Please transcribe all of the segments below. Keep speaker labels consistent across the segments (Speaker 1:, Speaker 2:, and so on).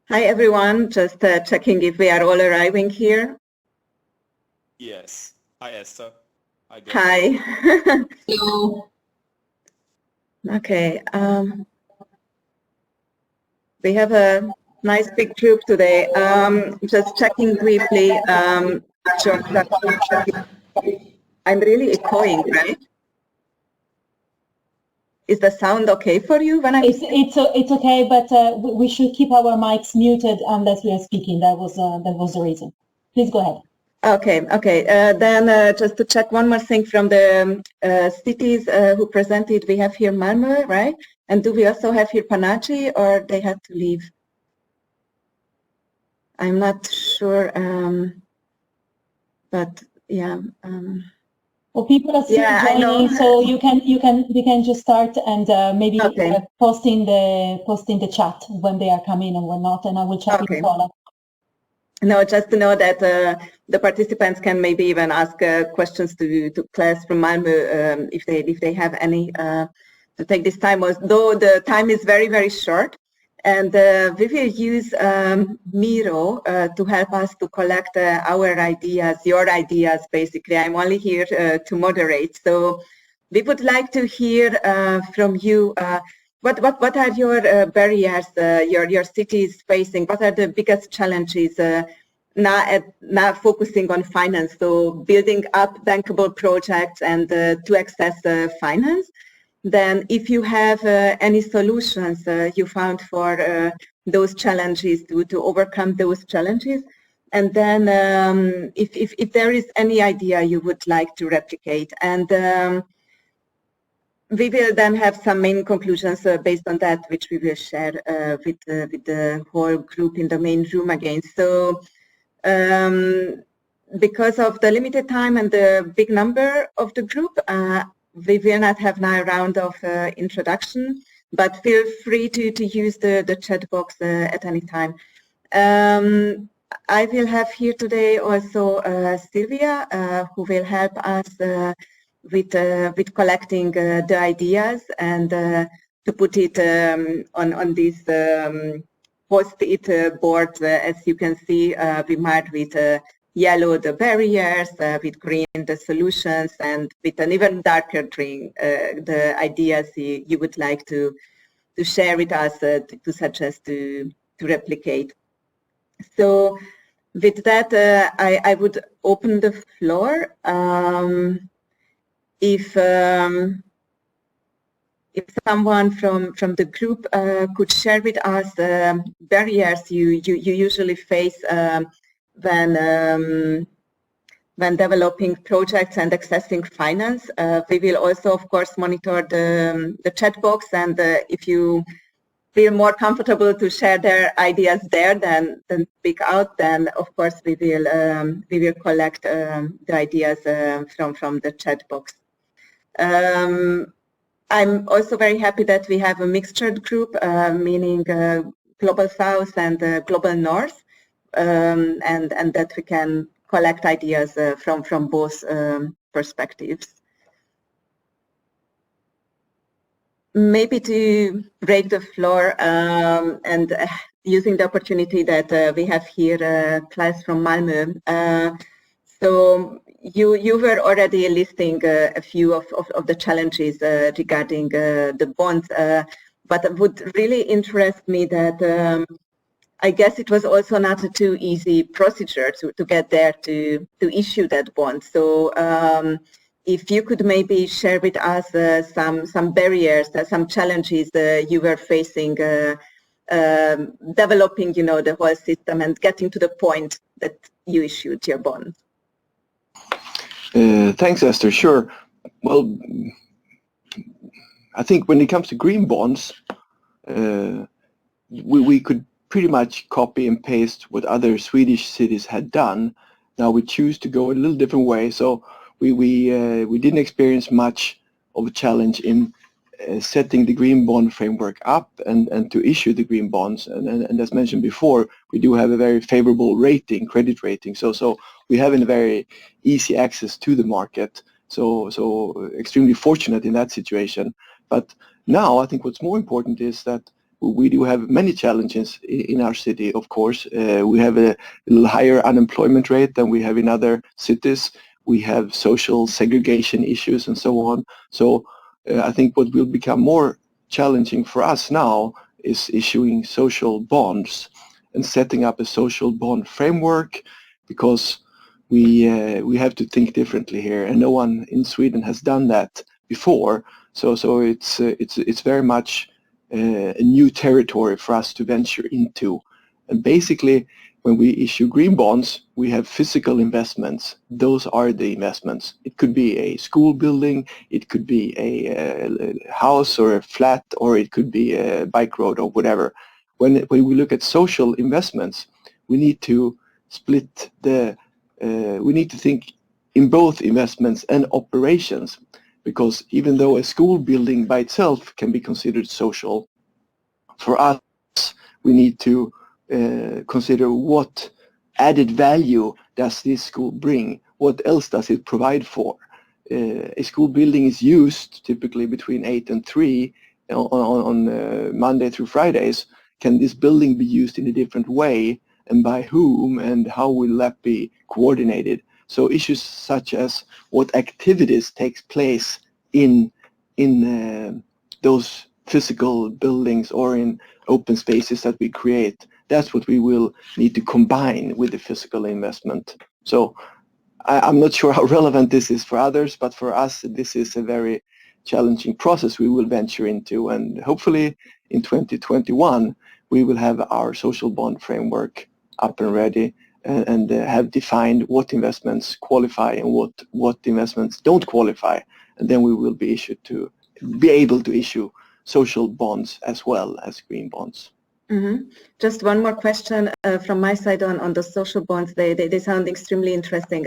Speaker 1: Hi everyone, just checking if we are all arriving here.
Speaker 2: Yes. Hi Esther. I got
Speaker 1: Hi.
Speaker 3: Hello.
Speaker 1: Okay. We have a nice big group today. Just checking briefly. I'm really echoing, right? Is the sound okay for you when I'm?
Speaker 3: It's okay, but we should keep our mics muted unless we are speaking. That was the reason. Please go ahead.
Speaker 1: Okay. Then just to check one more thing from the cities who presented, we have here Malmö, right? And do we also have here Panaji, or they had to leave? I'm not sure, but yeah.
Speaker 3: Well, people are still joining, so you can just start and maybe post in the chat when they are coming and when not, and I will check in follow.
Speaker 1: No, just to know that the participants can maybe even ask questions to class from Malmö if they have any to take this time. Though the time is very, very short, and we will use Miro to help us to collect our ideas, your ideas, basically. I'm only here to moderate. So we would like to hear from you. What are your barriers your city is facing? What are the biggest challenges now focusing on finance? So building up bankable projects and to access finance. Then if you have any solutions you found for those challenges to overcome those challenges. And then if there is any idea you would like to replicate. And we will then have some main conclusions based on that, which we will share with the whole group in the main room again. So because of the limited time and the big number of the group, we will not have now a round of introduction, but feel free to use the chat box at any time. I will have here today also Sylvia, who will help us with collecting the ideas and to put it on this post-it board. As you can see, we marked with yellow the barriers, with green the solutions, and with an even darker green the ideas you would like to share with us, to suggest to replicate. So with that, I would open the floor. If someone from the group could share with us barriers you usually face when developing projects and accessing finance. We will also, of course, monitor the chat box, and if you feel more comfortable to share their ideas there than speak out, then of course we will collect the ideas from the chat box. I'm also very happy that we have a mixtured group, meaning Global South and Global North, and that we can collect ideas from both perspectives. Maybe to break the floor and using the opportunity that we have here class from Malmö. So you were already listing a few of the challenges regarding the bonds, but it would really interest me that I guess it was also not a too easy procedure to get there to issue that bond. So if you could maybe share with us some barriers, some challenges you were facing developing, the whole system and getting to the point that you issued your bond.
Speaker 4: Thanks, Esther. Sure. Well, I think when it comes to green bonds, we could pretty much copy and paste what other Swedish cities had done. Now we choose to go a little different way. So we didn't experience much of a challenge in setting the green bond framework up and to issue the green bonds. And as mentioned before, we do have a very favorable rating, credit rating. So we have a very easy access to the market. So extremely fortunate in that situation. But now I think what's more important is that we do have many challenges in our city, of course. We have a little higher unemployment rate than we have in other cities. We have social segregation issues and so on. So I think what will become more challenging for us now is issuing social bonds and setting up a social bond framework, because we have to think differently here, and no one in Sweden has done that before. So it's very much a new territory for us to venture into. And basically, when we issue green bonds, we have physical investments. Those are the investments. It could be a school building, it could be a house or a flat, or it could be a bike road or whatever. When we look at social investments, we need to split we need to think in both investments and operations, because even though a school building by itself can be considered social, for us, we need to consider what added value does this school bring? What else does it provide for? A school building is used typically between 8 and 3 on Monday through Fridays. Can this building be used in a different way, and by whom, and how will that be coordinated? So issues such as what activities takes place in those physical buildings or in open spaces that we create, that's what we will need to combine with the physical investment. So I'm not sure how relevant this is for others, but for us this is a very challenging process we will venture into, and hopefully in 2021 we will have our social bond framework up and ready, and have defined what investments qualify and what investments don't qualify, and then we will be able to issue social bonds as well as green bonds.
Speaker 1: Mm-hmm. Just one more question from my side on the social bonds. They sound extremely interesting.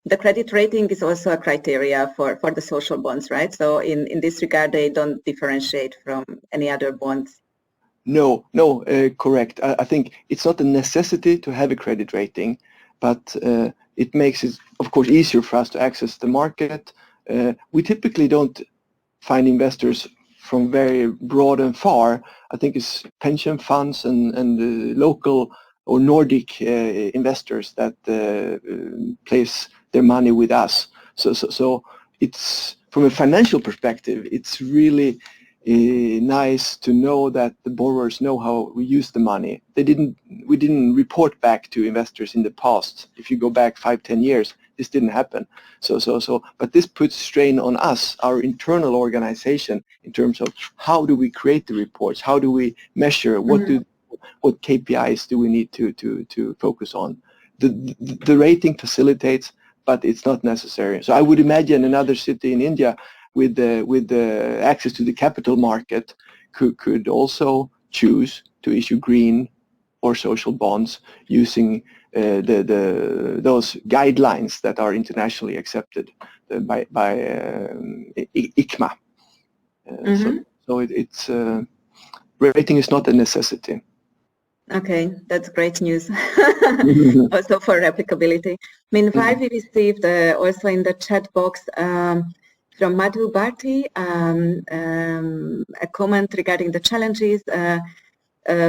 Speaker 1: The credit rating is also a criteria for the social bonds, right? So in this regard, they don't differentiate from any other bonds.
Speaker 4: No, correct. I think it's not a necessity to have a credit rating, but it makes it, of course, easier for us to access the market. We typically don't find investors from very broad and far. I think it's pension funds and local or Nordic investors that place their money with us. So it's, from a financial perspective, it's really nice to know that the borrowers know how we use the money. We didn't report back to investors in the past. If you go back 5-10 years, this didn't happen. But this puts strain on us, our internal organization, in terms of how do we create the reports, how do we measure, what KPIs do we need to focus on. The rating facilitates, but it's not necessary. So I would imagine another city in India with the access to the capital market could also choose to issue green or social bonds using those guidelines that are internationally accepted by ICMA. So it's rating is not a necessity.
Speaker 1: Okay, that's great news. Also for replicability. Meanwhile, we received also in the chat box from Madhu Bharti a comment regarding the challenges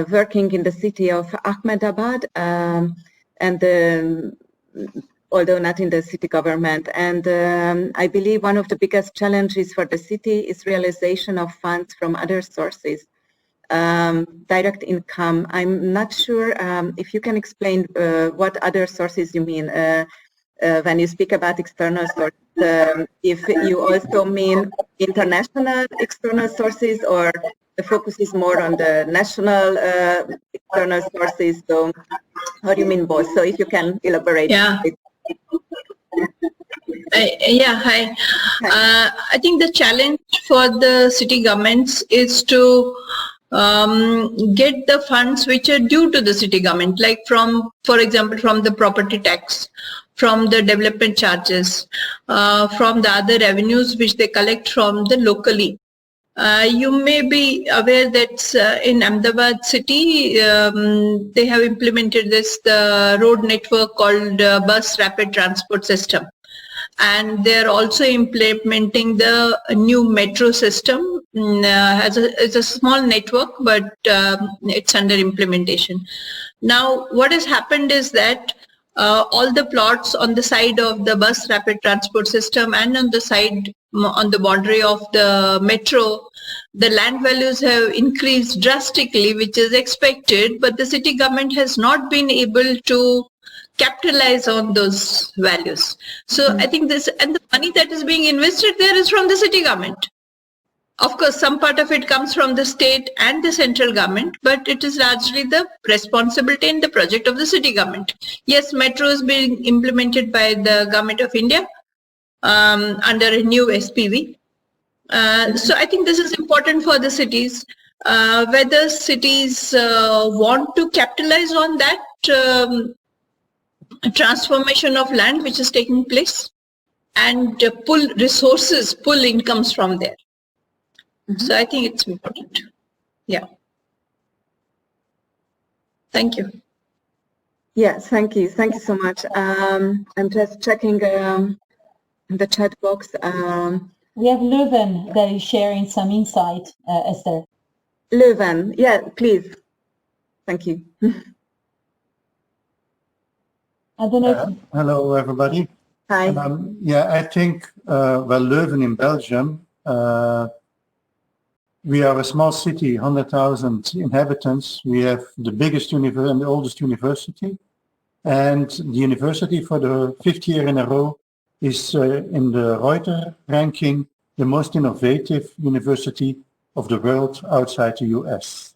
Speaker 1: working in the city of Ahmedabad, and although not in the city government. And I believe one of the biggest challenges for the city is realization of funds from other sources, direct income. I'm not sure if you can explain what other sources you mean when you speak about external sources, if you also mean international external sources, or the focus is more on the national external sources. So how do you mean both? So if you can elaborate.
Speaker 5: Yeah. Hi. I think the challenge for the city governments is to get the funds which are due to the city government, like for example, from the property tax, from the development charges, from the other revenues which they collect from the locally. You may be aware that in Ahmedabad city, they have implemented the road network called bus rapid transport system. and they're also implementing the new metro system. It's a small network, but it's under implementation. Now, what has happened is that all the plots on the side of the bus rapid transport system and on the side, on the boundary of the metro, the land values have increased drastically, which is expected, but the city government has not been able to capitalize on those values. So I think this, and the money that is being invested there is from the city government. Of course, some part of it comes from the state and the central government, but it is largely the responsibility and the project of the city government. Yes, metro is being implemented by the government of India under a new SPV. So I think this is important for the cities. Whether cities want to capitalize on that transformation of land which is taking place and pull resources, pull incomes from there. So I think it's important. Yeah. Thank you.
Speaker 1: Yes, thank you. Thank you so much. I'm just checking the chat box.
Speaker 3: We have Leuven that is sharing some insight, Eszter.
Speaker 1: Leuven, yeah, please. Thank you.
Speaker 3: I don't know.
Speaker 6: Hello, everybody.
Speaker 1: Hi.
Speaker 6: Yeah, I think, well, Leuven in Belgium, we are a small city, 100,000 inhabitants. We have the biggest and the oldest university. And the university for the 5th year in a row is in the Reuters ranking the most innovative university of the world outside the US.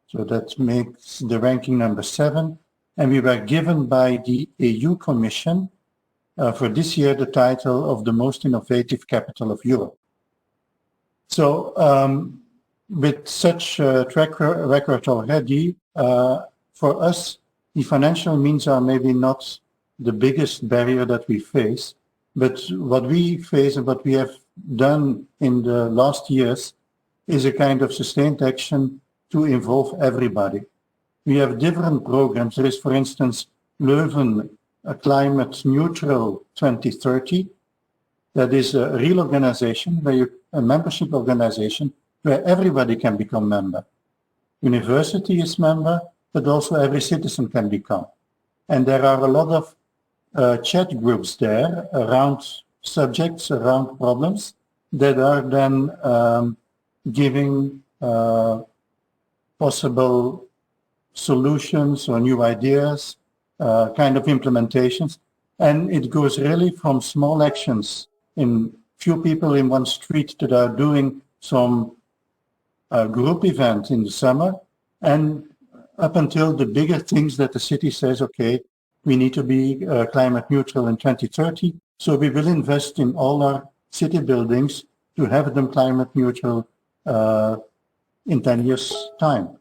Speaker 6: So that makes the ranking number 7. And we were given by the EU Commission for this year the title of the most innovative capital of Europe. So with such a track record already, for us, the financial means are maybe not the biggest barrier that we face, but what we face and what we have done in the last years is a kind of sustained action to involve everybody. We have different programs. There is, for instance, Leuven, a climate neutral 2030. That is a real organization, a membership organization, where everybody can become member. University is member, but also every citizen can become. And there are a lot of chat groups there around subjects, around problems that are then giving possible solutions or new ideas, kind of implementations. And it goes really from small actions in few people in one street that are doing some group event in the summer, and up until the bigger things that the city says, okay, we need to be climate neutral in 2030, so we will invest in all our city buildings to have them climate neutral in 10 years' time.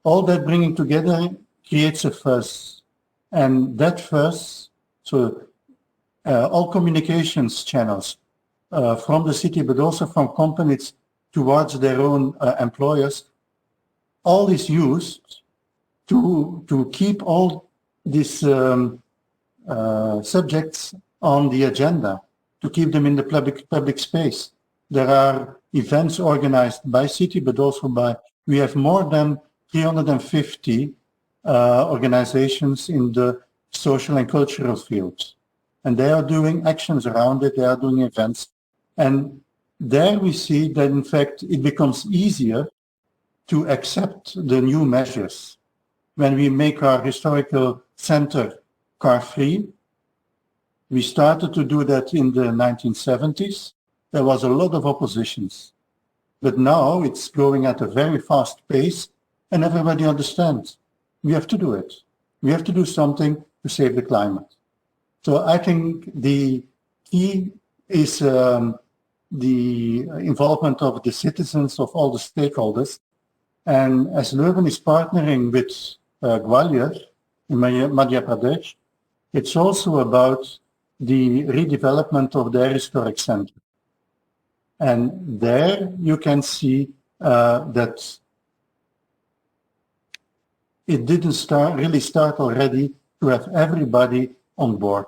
Speaker 6: All that bringing together creates a fuss, and that fuss, so all communications channels from the city, but also from companies towards their own employers, all is used to keep all these subjects on the agenda, to keep them in the public space. There are events organized by city, but also by, we have more than 350 organizations in the social and cultural fields. And they are doing actions around it, they are doing events. And there we see that, in fact, it becomes easier to accept the new measures. When we make our historical center car-free, we started to do that in the 1970s. There was a lot of oppositions. But now it's going at a very fast pace, and everybody understands. We have to do it. We have to do something to save the climate. So I think the key is the involvement of the citizens, of all the stakeholders. And as Leuven is partnering with Gwalior in Madhya Pradesh, it's also about the redevelopment of their historic center. And there you can see that it didn't really start already to have everybody on board.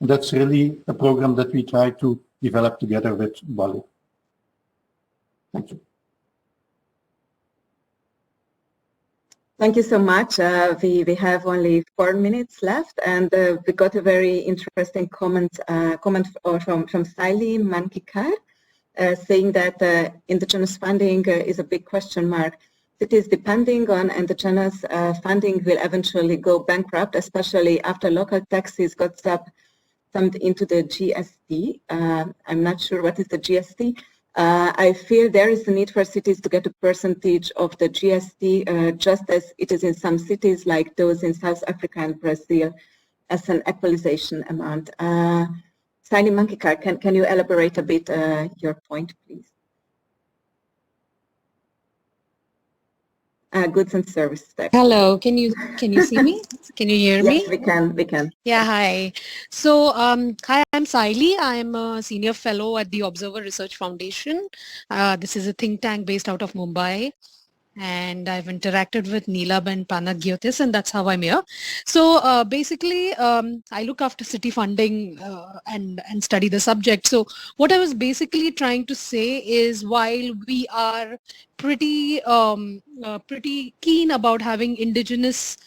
Speaker 6: And that's really a program that we try to develop together with Wally. Thank you.
Speaker 1: Thank you so much. We have only 4 minutes left, and we got a very interesting comment from Saili Mankikar, saying that indigenous funding is a big question mark. Cities depending on indigenous funding will eventually go bankrupt, especially after local taxes got summed into the GST. I'm not sure what is the GST. I feel there is a need for cities to get a percentage of the GST, just as it is in some cities like those in South Africa and Brazil, as an equalization amount. Saili Mankikar, can you elaborate a bit your point, please? Goods and services tax.
Speaker 7: Hello, can you see me? Can you hear me?
Speaker 1: Yes, we can.
Speaker 7: Yeah, hi. So, hi, I'm Saili. I'm a senior fellow at the Observer Research Foundation. This is a think tank based out of Mumbai. And I've interacted with Neelab and Panagiotis, and that's how I'm here. So basically, I look after city funding and study the subject. So what I was basically trying to say is, while we are pretty keen about having indigenous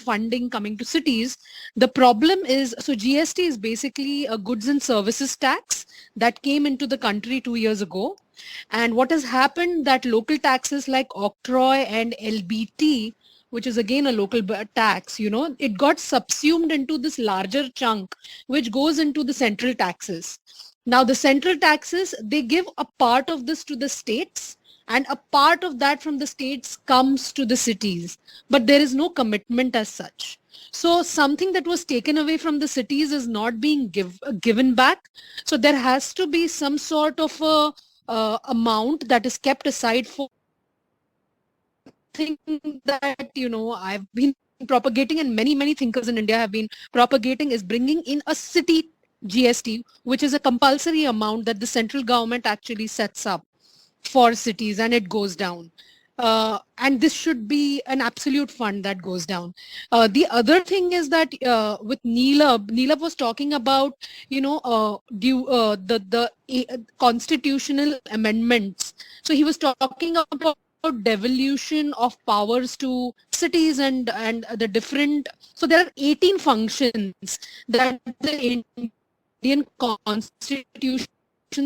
Speaker 7: funding coming to cities, the problem is, so GST is basically a goods and services tax that came into the country 2 years ago. And what has happened, that local taxes like octroi and LBT, which is again a local tax, it got subsumed into this larger chunk, which goes into the central taxes. Now the central taxes, they give a part of this to the states, and a part of that from the states comes to the cities, but there is no commitment as such. So something that was taken away from the cities is not being given back. So there has to be some sort of a amount that is kept aside for thing that I've been propagating, and many thinkers in India have been propagating, is bringing in a city GST, which is a compulsory amount that the central government actually sets up for cities, and it goes down. And this should be an absolute fund that goes down. The other thing is that with Neelab was talking about, the constitutional amendments. So he was talking about devolution of powers to cities and the different. So there are 18 functions that the Indian Constitution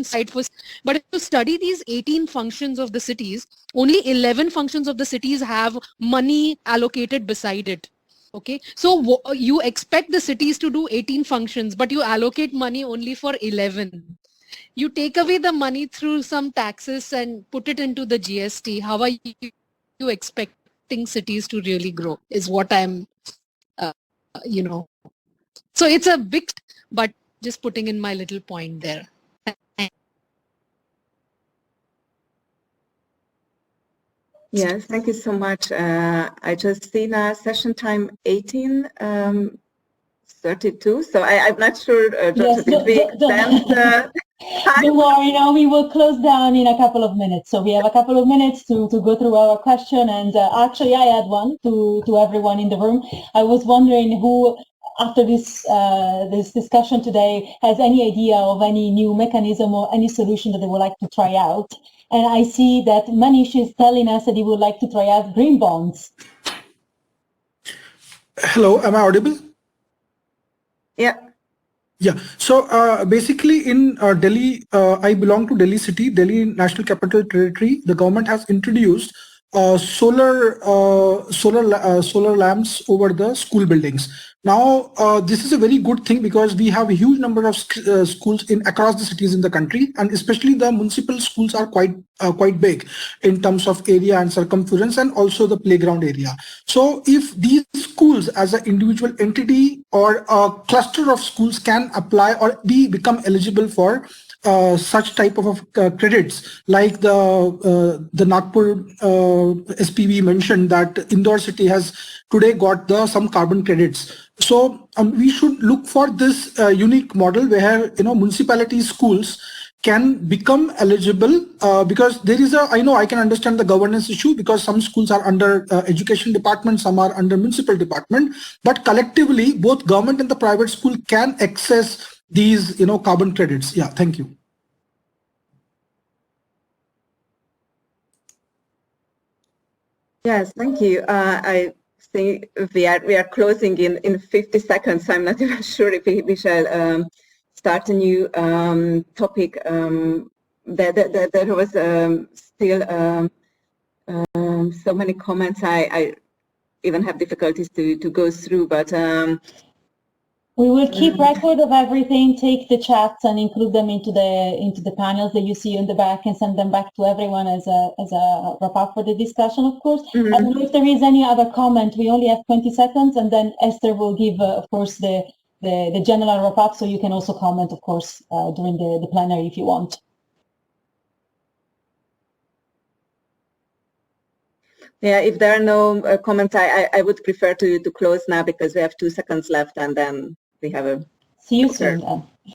Speaker 7: site was, but if you study these 18 functions of the cities, only 11 functions of the cities have money allocated beside it. Okay, so you expect the cities to do 18 functions, but you allocate money only for 11. You take away the money through some taxes and put it into the GST. How are you expecting cities to really grow, is what I'm, So it's a big, but just putting in my little point there.
Speaker 1: Yes, thank you so much. I just seen session time 18:32, so I'm not sure.
Speaker 3: Yes,
Speaker 1: don't
Speaker 3: worry, we will close down in a couple of minutes. So we have a couple of minutes to go through our question. And actually, I had one to everyone in the room. I was wondering who, after this discussion today, has any idea of any new mechanism or any solution that they would like to try out. And I see that Manish is telling us that he would like to try out green bonds.
Speaker 8: Hello, am I audible?
Speaker 1: Yeah.
Speaker 8: Yeah. So basically in Delhi, I belong to Delhi City, Delhi National Capital Territory. The government has introduced solar lamps over the school buildings. Now, this is a very good thing because we have a huge number of schools across the cities in the country, and especially the municipal schools are quite big in terms of area and circumference, and also the playground area. So if these schools as an individual entity or a cluster of schools can apply or become eligible for such type of credits, like the Nagpur SPV mentioned that Indore city has today got some carbon credits. So we should look for this unique model where municipality schools can become eligible, because there is I know I can understand the governance issue, because some schools are under education department, some are under municipal department, but collectively both government and the private school can access these carbon credits. Yeah, thank you.
Speaker 1: Yes, thank you. I think we are closing in 50 seconds, so I'm not even sure if we shall start a new topic. There was still so many comments. I even have difficulties to go through, but
Speaker 3: we will keep record of everything, take the chats and include them into the panels that you see in the back and send them back to everyone as a wrap up for the discussion, of course. And if there is any other comment, we only have 20 seconds, and then Eszter will give, of course, the general wrap up, so you can also comment, of course, during the plenary if you want.
Speaker 1: Yeah, if there are no comments, I would prefer to close now, because we have 2 seconds left, and then we have a...
Speaker 3: See you soon.